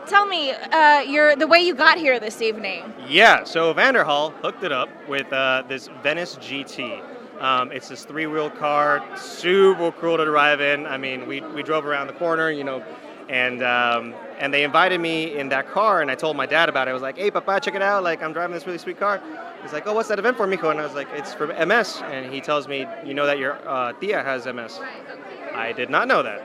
Tell me, the way you got here this evening. Yeah, so Vanderhall hooked it up with this Venice GT. It's this three-wheel car, super cool to drive in. I mean, we drove around the corner, and they invited me in that car, and I told my dad about it. I was like, "Hey, Papa, check it out! Like, I'm driving this really sweet car." He's like, "Oh, what's that event for, Mijo?" And I was like, "It's for MS." And he tells me, "You know that your tia has MS." I did not know that.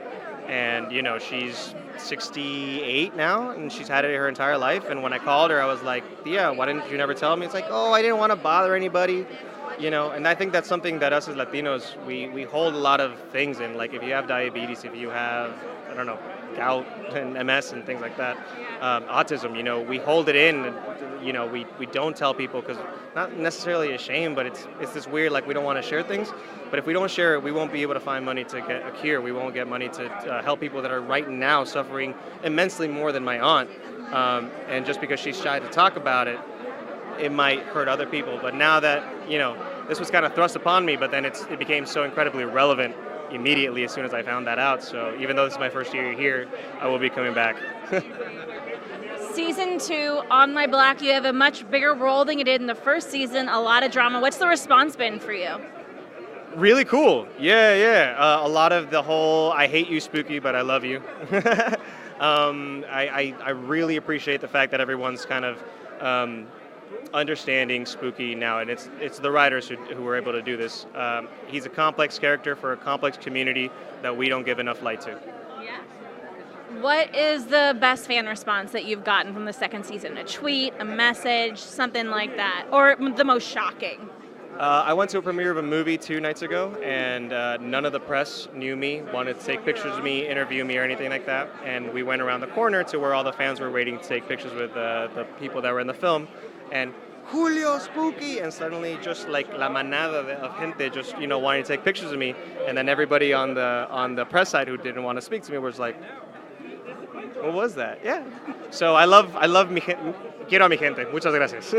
And, she's 68 now, and she's had it her entire life. And when I called her, I was like, "Tia, why didn't you never tell me?" It's like, "Oh, I didn't want to bother anybody." And I think that's something that us as Latinos, we hold a lot of things in. Like, if you have diabetes, if you have, I don't know, gout and MS and things like that, autism, we hold it in. And, we don't tell people because not necessarily ashamed, but it's this weird, like, we don't want to share things. But if we don't share it, we won't be able to find money to get a cure. We won't get money to help people that are right now suffering immensely more than my aunt. And just because she's shy to talk about it, it might hurt other people. But now that, this was kind of thrust upon me, but then it became so incredibly relevant immediately as soon as I found that out. So even though this is my first year here, I will be coming back. Season 2, On My Black, you have a much bigger role than you did in the first season, a lot of drama. What's the response been for you? Really cool. Yeah. A lot of the whole "I hate you, Spooky, but I love you." I really appreciate the fact that everyone's kind of understanding Spooky now, and it's the writers who were able to do this. He's a complex character for a complex community that we don't give enough light to. Yeah. What is the best fan response that you've gotten from the second season? A tweet, a message, something like that, or the most shocking? I went to a premiere of a movie 2 nights ago, and none of the press knew me, wanted to take pictures of me, interview me, or anything like that. And we went around the corner to where all the fans were waiting to take pictures with the people that were in the film. And Julio, Spooky, and suddenly just like la manada of gente just wanting to take pictures of me. And then everybody on the press side who didn't want to speak to me was like, "What was that?" Yeah. So I love mi gente. Quiero a mi gente. Muchas gracias.